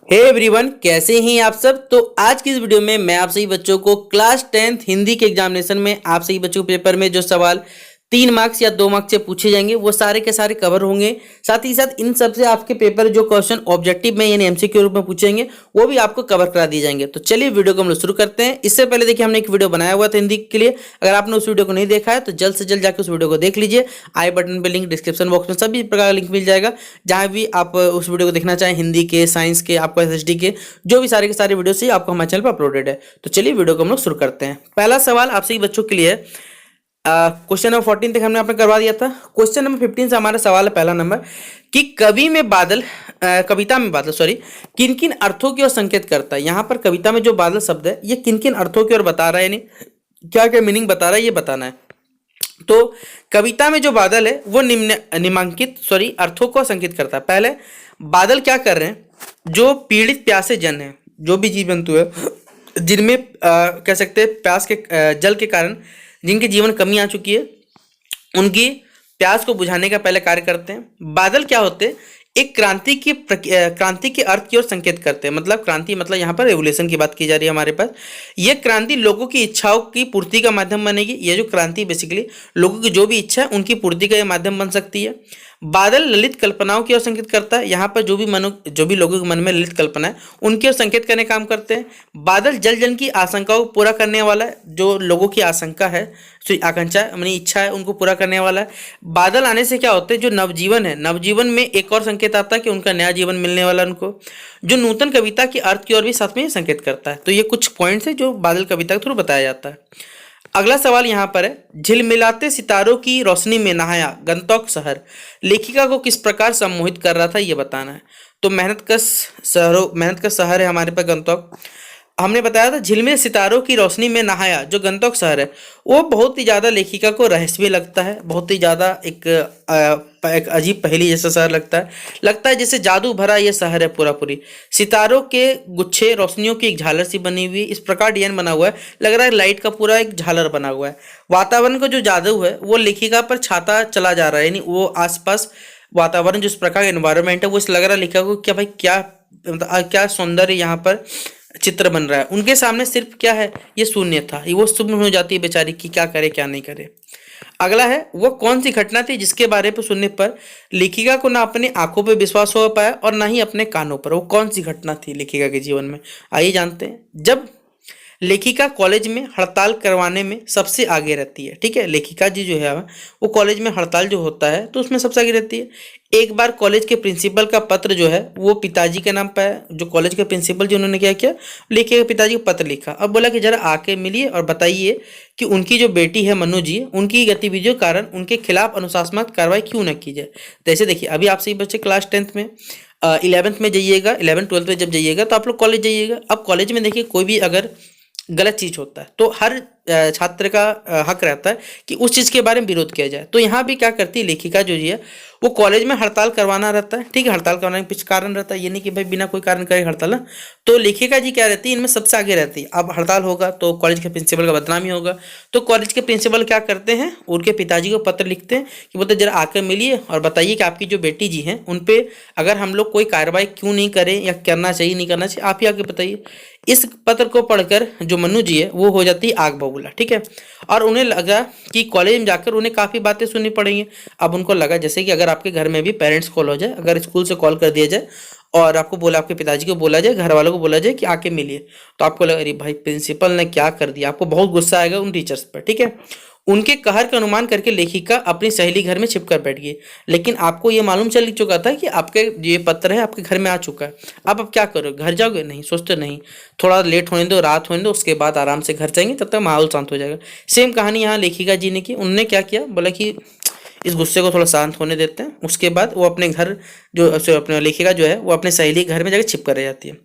Hey everyone, कैसे हैं आप सब। तो आज की इस वीडियो में मैं आप सभी बच्चों को क्लास 10th हिंदी के एग्जामिनेशन में आप सभी बच्चों के पेपर में जो सवाल 3 मार्क्स या 2 मार्क्स से पूछे जाएंगे वो सारे के सारे कवर होंगे। साथ ही साथ इन सब से आपके पेपर जो क्वेश्चन ऑब्जेक्टिव में यानी एमसीक्यू रूप में पूछेंगे वो भी आपको कवर करा दिए जाएंगे। तो चलिए वीडियो को हम लोग शुरू करते हैं। इससे पहले देखिए हमने एक वीडियो बनाया हुआ था हिंदी के लिए। अगर आपने उस वीडियो को नहीं देखा है तो जल्द से जल्द जाकर उस वीडियो को देख लीजिए। आई बटन पे लिंक, डिस्क्रिप्शन बॉक्स में सभी प्रकार का लिंक मिल जाएगा। जहां भी आप उस वीडियो को देखना चाहें, हिंदी के, साइंस के, आपको एसएसटी के, जो भी सारे के सारे वीडियो से आपको हमारे चैनल पर अपलोडेड है। तो चलिए वीडियो को हम लोग शुरू करते हैं। पहला सवाल आप सभी बच्चों के लिए है। क्वेश्चन नंबर 14 तक हमने आपने करवा दिया था। क्वेश्चन नंबर 15 से हमारा सवाल है पहला नंबर कि कविता में बादल किन किन अर्थों की ओर संकेत करता है। यहां पर कविता में जो बादल शब्द है ये किन किन अर्थों की ओर बता रहा है, यानी क्या क्या मीनिंग बता रहा है ये बताना है। तो कविता में जो बादल है वो निम्नांकित अर्थों को संकेत करता है। पहले बादल क्या कर रहे हैं, जो पीड़ित प्यासे जन है, जो भी जीव जंतु है जिनमें कह सकते हैं प्यास के जल के कारण जिनके जीवन कमी आ चुकी है, उनकी प्यास को बुझाने का पहले कार्य करते हैं। बादल क्या होते हैं, एक क्रांति के अर्थ की ओर संकेत करते हैं। मतलब क्रांति मतलब यहाँ पर रेवोल्यूशन की बात की जा रही है हमारे पास। ये क्रांति लोगों की इच्छाओं की पूर्ति का माध्यम बनेगी। ये जो क्रांति बेसिकली लोगों की जो भी इच्छा है उनकी पूर्ति का ये माध्यम बन सकती है। बादल ललित कल्पनाओं की ओर संकेत करता है। यहाँ पर जो भी लोगों के मन में ललित कल्पना है उनकी ओर संकेत करने का काम करते हैं। बादल जल जन की आशंकाओं को पूरा करने वाला है। जो लोगों की आशंका है, आकांक्षा यानी इच्छा है, उनको पूरा करने वाला है। बादल आने से क्या होता है, जो नवजीवन है, नवजीवन में एक और संकेत आता है कि उनका नया जीवन मिलने वाला है उनको। जो नूतन कविता की अर्थ की ओर भी साथ में संकेत करता है। तो ये कुछ पॉइंट्स है जो बादल कविता के थ्रू बताया जाता है। अगला सवाल यहाँ पर है, झिलमिलाते सितारों की रोशनी में नहाया गंतोक शहर लेखिका को किस प्रकार सम्मोहित कर रहा था ये बताना है। तो मेहनत का शहर है हमारे पास गंतोक। हमने बताया था झिलमिल सितारों की रोशनी में नहाया, जो गंतोक शहर है वो बहुत ही ज़्यादा लेखिका को रहस्यमय लगता है। बहुत ही ज़्यादा एक अजीब पहेली जैसा शहर लगता है जैसे जादू भरा ये शहर है पूरा पूरी। सितारों के गुच्छे रोशनियों की एक झालर सी बनी हुई है, इस प्रकार डिजाइन बना हुआ है, लग रहा है लाइट का पूरा एक झालर बना हुआ है। वातावरण का जो जादू है वो लेखिका पर छाता चला जा रहा है, यानी वो आसपास वातावरण जिस प्रकार का एनवायरनमेंट है वो लग रहा है लेखिका को क्या भाई क्या सौंदर्य यहाँ पर चित्र बन रहा है। उनके सामने सिर्फ क्या है, ये शून्य था। ये वो शून्य हो जाती है बेचारी की क्या करे क्या नहीं करे। अगला है, वो कौन सी घटना थी जिसके बारे पर सुनने पर लेखिका को ना अपनी आंखों पर विश्वास हो पाया और ना ही अपने कानों पर। वो कौन सी घटना थी लेखिका के जीवन में, आइए जानते हैं। जब लेखिका कॉलेज में हड़ताल करवाने में सबसे आगे रहती है, ठीक है, लेखिका जी जो है वो कॉलेज में हड़ताल जो होता है तो उसमें सबसे आगे रहती है। एक बार कॉलेज के प्रिंसिपल का पत्र जो है वो पिताजी के नाम पर है। जो कॉलेज के प्रिंसिपल जी उन्होंने क्या किया, लेखिका के पिताजी को पत्र लिखा। अब बोला कि जरा आके मिलिए और बताइए कि उनकी जो बेटी है मनु जी, उनकी गतिविधियों के कारण उनके खिलाफ अनुशासनात्मक कार्रवाई क्यों न की जाए। जैसे देखिए अभी आप सही बच्चे क्लास 10th में 11th में जाइएगा, 11th 12th में जब जाइएगा तो आप लोग कॉलेज जाइएगा। अब कॉलेज में देखिए कोई भी अगर गलत चीज होता है तो हर छात्र का हक रहता है कि उस चीज के बारे में विरोध किया जाए। तो यहाँ भी क्या करती है लेखिका जो जी है वो कॉलेज में हड़ताल करवाना रहता है, ठीक है। हड़ताल करवाने का कुछ कारण रहता है, ये नहीं कि भाई बिना कोई कारण करे हड़ताल ना। तो लेखिका जी क्या रहती है, इनमें सबसे आगे रहती है। अब हड़ताल होगा तो कॉलेज के प्रिंसिपल का बदनामी होगा। तो कॉलेज के प्रिंसिपल क्या करते हैं, उनके पिताजी को पत्र लिखते हैं कि बोलते जरा आकर मिलिए और बताइए कि आपकी जो बेटी जी हैं उन पे अगर हम लोग कोई कार्रवाई क्यों नहीं करें या करना चाहिए नहीं करना चाहिए, आप ही आके बताइए। इस पत्र को पढ़कर जो मनु जी है वो हो जाती है आग बबूला, ठीक है। और उन्हें लगा कि कॉलेज में जाकर उन्हें काफ़ी बातें सुननी पड़ेंगी। अब उनको लगा जैसे कि अगर आपके घर में भी पेरेंट्स कॉल हो जाए, अगर स्कूल से कॉल कर दिया जाए और आपको बोला, आपके पिताजी को बोला जाए, घर वालों को बोला जाए कि आके मिलिए, तो आपको लगा अरे भाई प्रिंसिपल ने क्या कर दिया। आपको बहुत गुस्सा आएगा उन टीचर्स पर, ठीक है। उनके कहर का अनुमान करके लेखिका अपनी सहेली घर में छिपकर बैठ गई। लेकिन आपको ये मालूम चल चुका था कि आपके ये पत्र है आपके घर में आ चुका है। अब क्या करोगे, घर जाओगे, नहीं सोचते नहीं, थोड़ा लेट होने दो, रात होने दो, उसके बाद आराम से घर जाएंगे, तब तक माहौल शांत हो जाएगा। सेम कहानी यहाँ लेखिका जी ने की। उन्होंने क्या किया, बोला कि इस गुस्से को थोड़ा शांत होने देते हैं। उसके बाद वो अपने घर अपने लेखिका जो है वो अपने सहेली घर में जाकर छिप कर रह जाती है।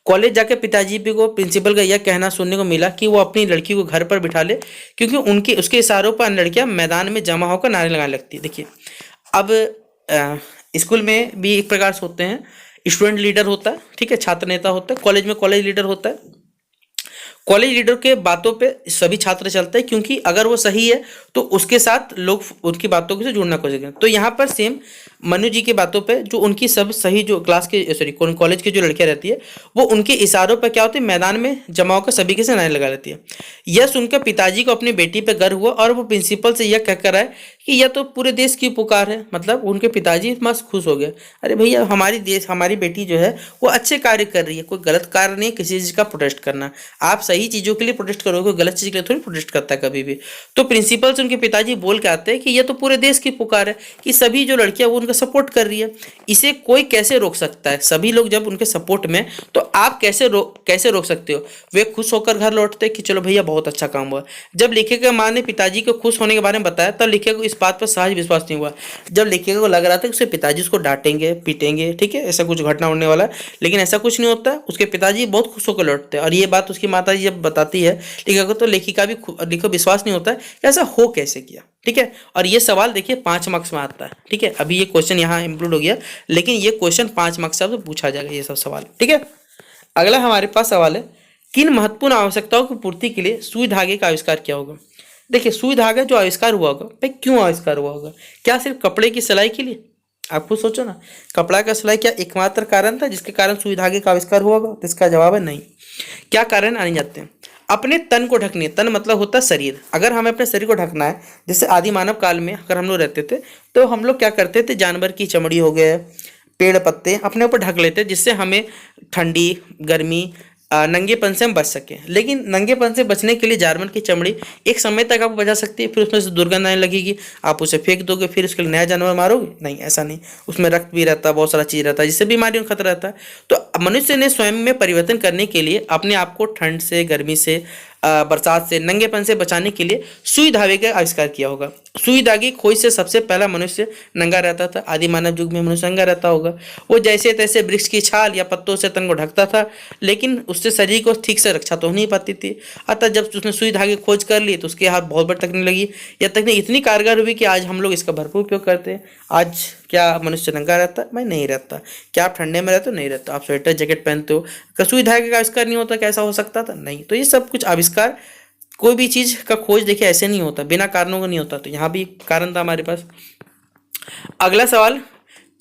कॉलेज जाके पिताजी को प्रिंसिपल का यह कहना सुनने को मिला कि वो अपनी लड़की को घर पर बिठा ले, क्योंकि उसके इशारों पर लड़कियां मैदान में जमा होकर नारे लगाने लगती है। देखिए अब स्कूल में भी एक प्रकार से होते हैं, स्टूडेंट लीडर होता है, ठीक है, छात्र नेता होता है, कॉलेज में कॉलेज लीडर होता है। कॉलेज लीडर के बातों पे सभी छात्र चलते हैं, क्योंकि अगर वो सही है तो उसके साथ लोग उनकी बातों से जुड़ना कोशिश करें। तो यहाँ पर सेम मनु जी की बातों पे जो उनकी सब सही जो क्लास के सॉरी कॉलेज की जो लड़कियां रहती है वो उनके इशारों पर क्या होती है मैदान में जमा होकर सभी के से नारे लगा लेती है। यह सुनकर पिताजी को अपनी बेटी पर गर्व हुआ और वो प्रिंसिपल से यह कहकर आए कि यह तो पूरे देश की पुकार है। मतलब उनके पिताजी मस्त खुश हो गए, अरे भैया हमारी बेटी जो है वो अच्छे कार्य कर रही है, कोई गलत कार्य नहीं किसी चीज़ का प्रोटेस्ट करना। आप सही चीज़ों के लिए प्रोटेस्ट करोगे, कोई गलत चीज़ के लिए थोड़ी प्रोटेस्ट करता है कभी भी। तो प्रिंसिपल से उनके पिताजी बोल के आते हैं कि यह तो पूरे देश की पुकार है कि सभी जो लड़कियां वो उनका सपोर्ट कर रही है, इसे कोई कैसे रोक सकता है। सभी लोग जब उनके सपोर्ट में तो आप कैसे रोक सकते हो। वे खुश होकर घर लौटते कि चलो भैया बहुत अच्छा काम हुआ। जब लेखिका माँ ने पिताजी को खुश होने के बारे में बताया तब लेखिका को इस बात पर सहज विश्वास नहीं हुआ। जब लेखिका को लग रहा था कि उसके पिताजी उसको डांटेंगे पीटेंगे, ठीक है, ऐसा कुछ घटना होने वाला है, लेकिन ऐसा कुछ नहीं होता। उसके पिताजी बहुत खुश होकर लौटते हैं और ये बात उसकी माता जी जब बताती है लेखिका को तो लेखिका विश्वास नहीं होता है कि ऐसा हो कैसे किया, ठीक है। और ये सवाल देखिए 5 मार्क्स में आता है, ठीक है। अभी ये क्वेश्चन यहाँ इंक्लूड हो गया, लेकिन ये क्वेश्चन 5 मार्क्स से आपसे पूछा जाएगा ये सब सवाल, ठीक है। अगला हमारे पास सवाल है, किन महत्वपूर्ण आवश्यकताओं की पूर्ति के लिए सुई धागे का आविष्कार किया होगा। देखिए सुई धागा जो आविष्कार हुआ होगा भाई क्यों आविष्कार हुआ होगा, क्या सिर्फ कपड़े की सिलाई के लिए। आप खुद सोचो ना, कपड़ा का सिलाई क्या एकमात्र कारण था जिसके कारण सुई धागे का आविष्कार हुआ होगा। तो इसका जवाब है नहीं। क्या कारण आने जाते हैं, अपने तन को ढकने, तन मतलब होता है शरीर। अगर हमें अपने शरीर को ढकना है, जैसे आदि मानव काल में अगर हम लोग रहते थे तो हम लोग क्या करते थे, जानवर की चमड़ी हो गए, पेड़ पत्ते अपने ऊपर ढक लेते जिससे हमें ठंडी गर्मी नंगेपन से हम बच सकें। लेकिन नंगेपन से बचने के लिए जानवर की चमड़ी एक समय तक आपको बचा सकती है, फिर उसमें से दुर्गंध आने लगेगी, आप उसे फेंक दोगे, फिर उसके लिए नया जानवर मारोगे, नहीं ऐसा नहीं। उसमें रक्त भी रहता है, बहुत सारा चीज़ रहता है जिससे बीमारियों का खतरा रहता है। तो मनुष्य ने स्वयं में परिवर्तन करने के लिए अपने आप को ठंड से, गर्मी से, बरसात से, नंगेपन से बचाने के लिए सुई धागे का आविष्कार किया होगा। सुई धागे खोज से सबसे पहला मनुष्य नंगा रहता था। आदि मानव युग में मनुष्य नंगा रहता होगा। वो जैसे तैसे वृक्ष की छाल या पत्तों से तन को ढकता था, लेकिन उससे शरीर को ठीक से रक्षा तो हो नहीं पाती थी। अतः जब उसने सुई धागे खोज कर लिए तो उसके हाथ बहुत बड़ी तकनीक लगी। यह तकनीक इतनी कारगर हुई कि आज हम लोग इसका भरपूर उपयोग करते हैं। आज क्या मनुष्य नंगा रहता है? मैं नहीं रहता। क्या आप ठंडे में रहते हो? नहीं रहता। आप स्वेटर जैकेट पहनते हो। सुई धागे का आविष्कार नहीं होता, कैसा हो सकता था? नहीं। तो ये सब कुछ आविष्कार, कोई भी चीज का खोज देखिए ऐसे नहीं होता, बिना कारणों का नहीं होता। तो यहाँ भी कारण था हमारे पास। अगला सवाल,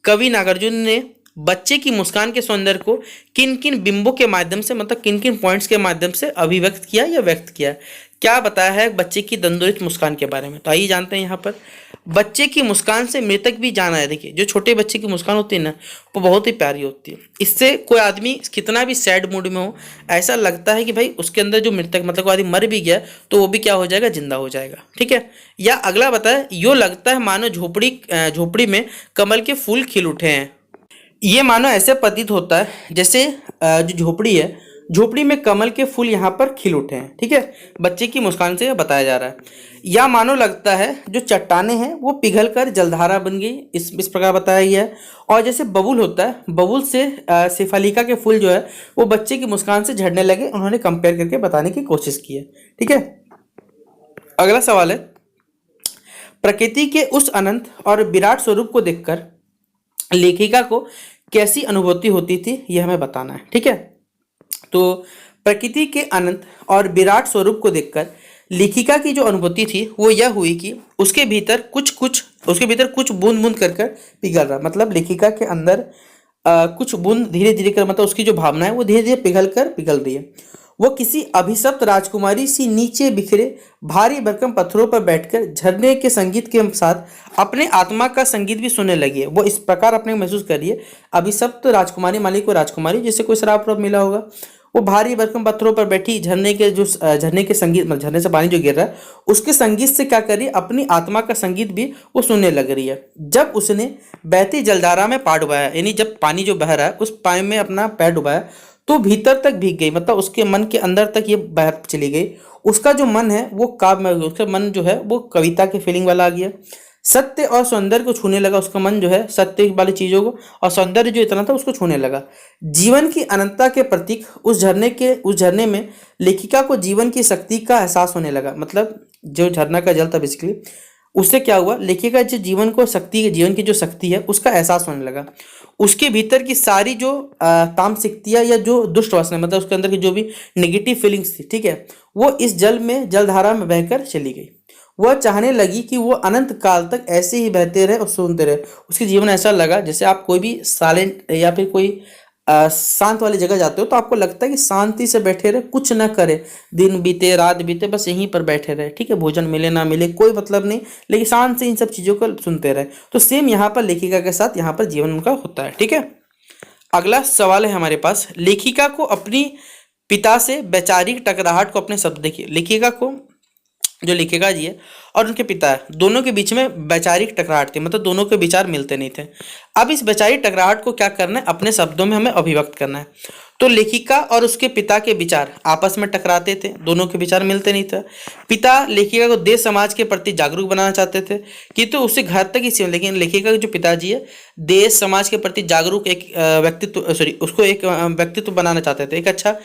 कवि नागार्जुन ने बच्चे की मुस्कान के सौंदर्य को किन किन बिंबों के माध्यम से, मतलब किन किन पॉइंट्स के माध्यम से अभिव्यक्त किया या व्यक्त किया। क्या बताया है बच्चे की दंदोरित मुस्कान के बारे में। तो आइए जानते हैं। यहाँ पर बच्चे की मुस्कान से मृतक भी जाना है। देखिए जो छोटे बच्चे की मुस्कान होती है ना, वो बहुत ही प्यारी होती है। इससे कोई आदमी कितना भी सैड मूड में हो, ऐसा लगता है कि भाई उसके अंदर जो मृतक, मतलब कोई आदमी मर भी गया तो वो भी क्या हो जाएगा, जिंदा हो जाएगा, ठीक है। या अगला बताया, यो लगता है मानो झोपड़ी में कमल के फूल खिल उठे हैं। ये मानो ऐसे प्रतीत होता है जैसे जो झोपड़ी है, झोपड़ी में कमल के फूल यहाँ पर खिल उठे हैं, ठीक है। बच्चे की मुस्कान से यह बताया जा रहा है। या मानो लगता है जो चट्टाने हैं वो पिघल कर जलधारा बन गई, इस प्रकार बताया गया है। और जैसे बबूल होता है, बबूल से शेफालिका के फूल जो है वो बच्चे की मुस्कान से झड़ने लगे, उन्होंने कंपेयर करके बताने की कोशिश की है, ठीक है। अगला सवाल है, प्रकृति के उस अनंत और विराट स्वरूप को देखकर लेखिका को कैसी अनुभूति होती थी, यह हमें बताना है, ठीक है। तो प्रकृति के अनंत और विराट स्वरूप को देखकर लेखिका की जो अनुभूति थी वो यह हुई कि उसके भीतर कुछ बूंद बूंद कर पिघल रहा। मतलब लेखिका के अंदर कुछ बूंद धीरे धीरे कर, मतलब उसकी जो भावना है वो धीरे धीरे पिघल रही है। वो किसी अभिशप्त राजकुमारी सी नीचे बिखरे भारी भरकम पत्थरों पर बैठकर झरने के संगीत के साथ अपने आत्मा का संगीत भी सुनने लगी है। वो इस प्रकार अपने महसूस करिए, अभिशप्त राजकुमारी, मालिक को राजकुमारी जिससे कोई शराब मिला होगा, वो भारी भरकम पत्थरों पर बैठी झरने के संगीत, मतलब झरने से पानी जो गिर रहा है उसके संगीत से क्या करिए, अपनी आत्मा का संगीत भी वो सुनने लग रही है। जब उसने बहती जलधारा में पैर डुबाया, यानी जब पानी जो बह रहा है उस पानी में अपना पैर डुबाया तो भीतर तक भीग गई, मतलब उसके मन के अंदर तक ये बह चली गई। उसका जो मन है वो काव्य में, उसका मन जो है वो कविता के फीलिंग वाला आ गया। सत्य और सौंदर्य को छूने लगा, उसका मन जो है सत्य वाली चीजों को और सौंदर्य जो इतना था उसको छूने लगा। जीवन की अनंतता के प्रतीक उस झरने में लेखिका को जीवन की शक्ति का एहसास होने लगा। मतलब जो झरना का जल था बेसिकली उससे क्या हुआ, लेखिका जो जीवन को शक्ति, जीवन की जो शक्ति है उसका एहसास होने लगा। उसके भीतर की सारी जो तामसिकतियाँ या जो दुष्ट वासना, मतलब उसके अंदर की जो भी नेगेटिव फीलिंग्स थी, ठीक है, वो इस जल में, जलधारा में बहकर चली गई। वह चाहने लगी कि वो अनंत काल तक ऐसे ही बहते रहे और सुनते रहे। उसके जीवन ऐसा लगा जैसे आप कोई भी साइलेंट या फिर कोई शांत वाली जगह जाते हो तो आपको लगता है कि शांति से बैठे रहे, कुछ ना करे, दिन बीते रात बीते बस यहीं पर बैठे रहे, ठीक है, भोजन मिले ना मिले कोई मतलब नहीं, लेकिन शांत से इन सब चीज़ों को सुनते रहे। तो सेम यहाँ पर लेखिका के साथ यहाँ पर जीवन उनका होता है, ठीक है। अगला सवाल है हमारे पास, लेखिका को अपनी पिता से वैचारिक टकराहट को अपने शब्द, देखिए लेखिका को, जो लेखिका जी है और उनके पिता है, दोनों के बीच में वैचारिक टकराहट थी, मतलब दोनों के विचार मिलते नहीं थे। अब इस वैचारिक टकराहट को क्या करना है, अपने शब्दों में हमें अभिव्यक्त करना है। तो लेखिका और उसके पिता के विचार आपस में टकराते थे, दोनों के विचार मिलते नहीं थे। पिता लेखिका को देश समाज के प्रति जागरूक बनाना चाहते थे, किंतु उसे घर तक ही सीमित, लेकिन लेखिका के जो पिताजी है देश समाज के प्रति जागरूक एक व्यक्तित्व, सॉरी उसको एक व्यक्तित्व बनाना चाहते थे, एक अच्छा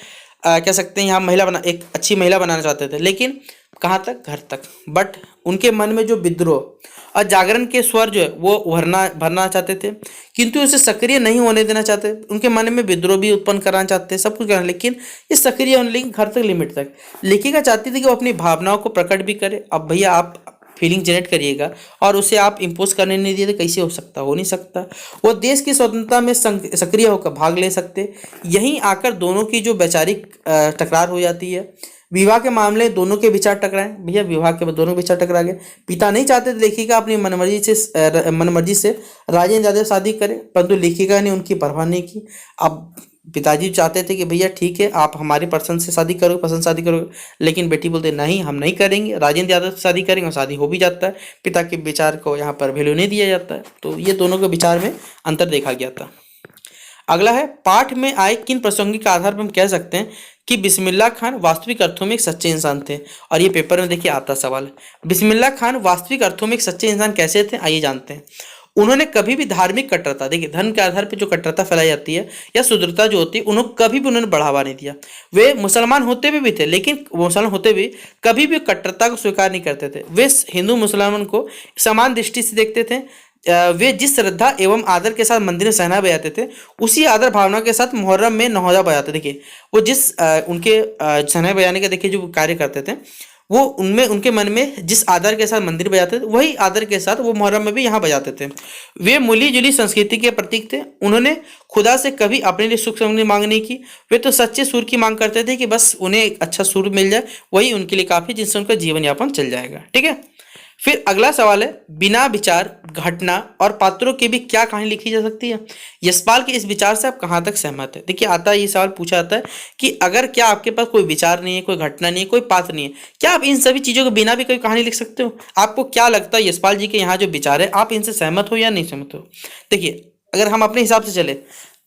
कह सकते हैं यहाँ महिला बना, एक अच्छी महिला बनाना चाहते थे, लेकिन कहाँ तक, घर तक। बट उनके मन में जो विद्रोह और जागरण के स्वर जो है वो भरना चाहते थे, किंतु उसे सक्रिय नहीं होने देना चाहते। उनके मन में विद्रोह भी उत्पन्न कराना चाहते, सब कुछ करना, लेकिन ये सक्रिय होने, लेकिन घर तक, लिमिट तक। लेखिका चाहती थी कि वो अपनी भावनाओं को प्रकट भी करे। अब भैया आप फीलिंग जनरेट करिएगा और उसे आप इम्पोज करने नहीं दिए तो कैसे हो सकता, हो नहीं सकता। वो देश की स्वतंत्रता में सक्रिय होकर भाग ले सकते। यहीं आकर दोनों की जो वैचारिक टकरार हो जाती है। विवाह के मामले दोनों के विचार टकराए, भैया विवाह के बाद दोनों विचार टकरा गए। पिता नहीं चाहते थे लेखिका अपनी मनमर्जी से राजेंद्र यादव शादी करे, परंतु लेखिका ने उनकी परवाह नहीं की। अब पिताजी चाहते थे कि भैया ठीक है आप हमारी पसंद से शादी करो, पसंद शादी करो, लेकिन बेटी बोलते नहीं हम नहीं करेंगे, राजेंद्र यादव से शादी करेंगे, और शादी हो भी जाता है। पिता के विचार को यहाँ पर वैल्यू नहीं दिया जाता है। तो ये दोनों के विचार में अंतर देखा गया था। अगला है, पाठ में आए किन प्रसंगों के आधार पर हम कह सकते हैं कि बिस्मिल्लाह खान वास्तविक अर्थों में एक सच्चे इंसान थे। और ये पेपर में देखिए आता सवाल है, बिस्मिल्लाह खान वास्तविक अर्थों में एक सच्चे इंसान कैसे थे, आइए जानते हैं। उन्होंने कभी भी धार्मिक कट्टरता, देखिए धर्म के आधार पर जो कट्टरता फैलाई जाती है या शुद्धता जो होती है, उन्होंने कभी भी उन्होंने बढ़ावा नहीं दिया। वे मुसलमान होते हुए भी थे, लेकिन मुसलमान होते हुए कभी भी कट्टरता को स्वीकार नहीं करते थे। वे हिंदू मुसलमान को समान दृष्टि से देखते थे। वे जिस श्रद्धा एवं आदर के साथ मंदिर में सहना बजाते थे, उसी आदर भावना के साथ मुहर्रम में नौजा बजाते। देखिए वो जिस उनके सहना बजाने के देखिए जो कार्य करते थे, वो उनमें उनके मन में जिस आदर के साथ मंदिर बजाते थे, वही आदर के साथ वो मुहर्रम में भी यहाँ बजाते थे। वे मिली जुली संस्कृति के प्रतीक थे। उन्होंने खुदा से कभी अपने लिए सुख समृद्धि मांग नहीं की। वे तो सच्चे सुर की मांग करते थे कि बस उन्हें एक अच्छा सुर मिल जाए, वही उनके लिए काफ़ी, जिससे उनका जीवन यापन चल जाएगा। ठीक है, फिर अगला सवाल है, बिना विचार, घटना और पात्रों के भी क्या कहानी लिखी जा सकती है। यशपाल के इस विचार से आप कहाँ तक सहमत है। देखिए आता है, ये सवाल पूछा जाता है कि अगर क्या आपके पास कोई विचार नहीं है, कोई घटना नहीं है, कोई पात्र नहीं है, क्या आप इन सभी चीज़ों के बिना भी कोई कहानी लिख सकते हो। आपको क्या लगता है यशपाल जी के यहाँ जो विचार है, आप इनसे सहमत हो या नहीं सहमत हो। देखिए अगर हम अपने हिसाब से चले,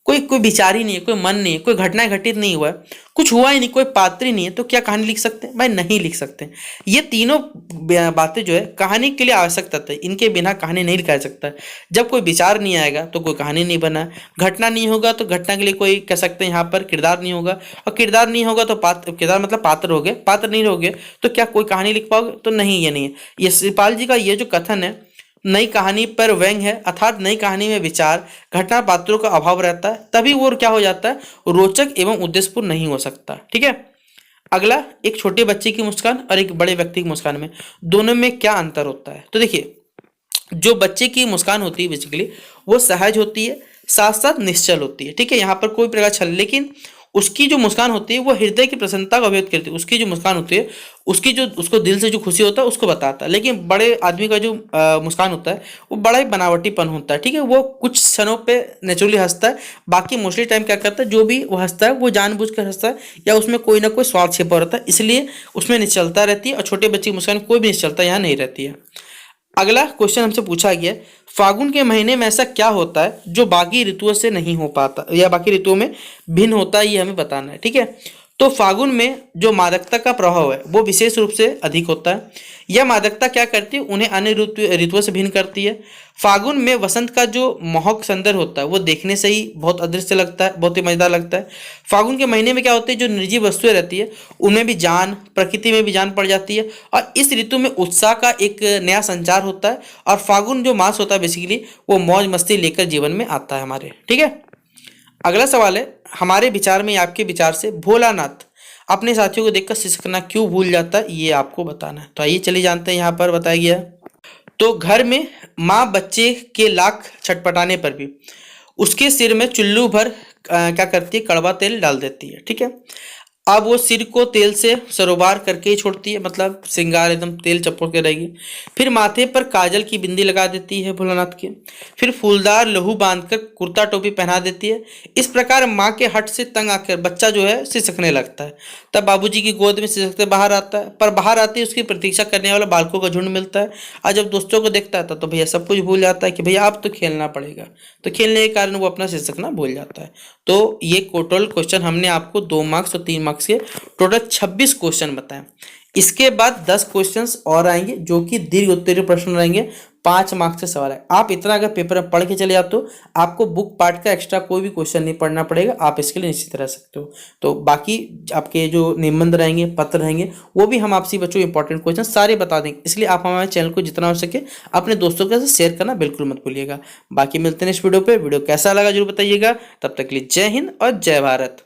कोई विचार ही नहीं है, कोई मन नहीं है, कोई घटना घटित नहीं हुआ है, कुछ हुआ ही नहीं, कोई पात्र ही नहीं है, तो क्या कहानी लिख सकते हैं। भाई नहीं लिख सकते। ये तीनों बातें जो है कहानी के लिए आवश्यक तथ्य है, इनके बिना कहानी नहीं लिखा जा सकता। जब कोई विचार नहीं आएगा तो कोई कहानी नहीं बना, घटना नहीं होगा तो घटना के लिए कोई कह सकते हैं यहाँ पर किरदार नहीं होगा, और किरदार नहीं होगा तो पात्र, किरदार मतलब पात्र हो गए, पात्र नहीं होगे तो क्या कोई कहानी लिख पाओगे, तो नहीं, ये नहीं है। यशपाल जी का ये जो कथन है, नई कहानी पर व्यंग्य है, अर्थात नई कहानी में विचार, घटना, पात्रों का अभाव रहता है, तभी वो क्या हो जाता है, रोचक एवं उद्देश्यपूर्ण नहीं हो सकता। ठीक है, अगला, एक छोटे बच्चे की मुस्कान और एक बड़े व्यक्ति की मुस्कान में, दोनों में क्या अंतर होता है। तो देखिए जो बच्चे की मुस्कान होती है बेसिकली वो सहज होती है, साथ साथ निश्चल होती है। ठीक है, यहाँ पर कोई प्रकार छल, लेकिन उसकी जो मुस्कान होती है वो हृदय की प्रसन्नता को अभिव्यक्त करती है। उसकी जो मुस्कान होती है, उसकी जो उसको दिल से जो खुशी होता है उसको बताता है। लेकिन बड़े आदमी का जो मुस्कान होता है वो बड़ा ही बनावटीपन होता है। ठीक है, वो कुछ क्षणों पे नेचुरली हंसता है, बाकी मोस्टली टाइम क्या करता है, जो भी वो हंसता है वो जानबूझकर हंसता है या उसमें कोई ना कोई स्वार्थ छिपा रहता है, इसलिए उसमें निश्चलता रहती है। और छोटे बच्चे की मुस्कान कोई भी निश्चलता यहाँ नहीं रहती है। अगला क्वेश्चन हमसे पूछा गया, फागुन के महीने में ऐसा क्या होता है जो बाकी ऋतुओं से नहीं हो पाता या बाकी ऋतुओं में भिन्न होता है, ये हमें बताना है। ठीक है, तो फागुन में जो मादकता का प्रभाव है वो विशेष रूप से अधिक होता है। यह मादकता क्या करती है, उन्हें अन्य ऋतुओं से भिन्न करती है। फागुन में वसंत का जो मोहक सौंदर्य होता है वो देखने से ही बहुत अदृश्य लगता है, बहुत ही मजेदार लगता है। फागुन के महीने में क्या होता है, जो निर्जीव वस्तुएं रहती है उनमें भी जान, प्रकृति में भी जान पड़ जाती है और इस ऋतु में उत्साह का एक नया संचार होता है। और फागुन जो मास होता है बेसिकली वो मौज मस्ती लेकर जीवन में आता है हमारे। ठीक है, अगला सवाल है, हमारे विचार में, आपके विचार से भोलानाथ अपने साथियों को देखकर सिसकना क्यों भूल जाता है, ये आपको बताना है। तो आइए चलिए जानते हैं, यहाँ पर बताया गया है। तो घर में माँ बच्चे के लाख छटपटाने पर भी उसके सिर में चुल्लू भर क्या करती है, कड़वा तेल डाल देती है। ठीक है, अब वो सिर को तेल से सरोबार करके ही छोड़ती है, मतलब श्रृंगार एकदम तेल चपड़ के रहेगी। फिर माथे पर काजल की बिंदी लगा देती है भोलानाथ के। फिर फूलदार लहू बांधकर कुर्ता टोपी पहना देती है। इस प्रकार माँ के हट से तंग आकर बच्चा जो है सिसकने लगता है। तब बाबूजी की गोद में सिसकते बाहर आता है, पर बाहर आते ही उसकी प्रतीक्षा करने वाला बालकों का झुंड मिलता है। और जब दोस्तों को देखता है तो भैया सब कुछ भूल जाता है कि भैया अब तो खेलना पड़ेगा। तो खेलने के कारण वो अपना सिसकना भूल जाता है। तो ये टोटल क्वेश्चन हमने आपको 2 मार्क्स और 3 मार्क्स के टोटल 26 क्वेश्चन बताए। इसके बाद 10 क्वेश्चंस और आएंगे जो कि दीर्घ उत्तरीय प्रश्न रहेंगे, 5 मार्क्स से सवाल है। आप इतना अगर पेपर में पढ़ के चले जाते हो, आपको बुक पार्ट का एक्स्ट्रा कोई भी क्वेश्चन नहीं पढ़ना पड़ेगा, आप इसके लिए निश्चित रह सकते हो। तो बाकी आपके जो निबंध रहेंगे, पत्र रहेंगे, वो भी हम आपसे बच्चों इंपॉर्टेंट क्वेश्चन सारे बता देंगे। इसलिए आप हमारे चैनल को जितना हो सके अपने दोस्तों के साथ शेयर करना बिल्कुल मत भूलिएगा। बाकी मिलते हैं इस वीडियो पे। वीडियो कैसा लगा जरूर बताइएगा। तब तक के लिए जय हिंद और जय भारत।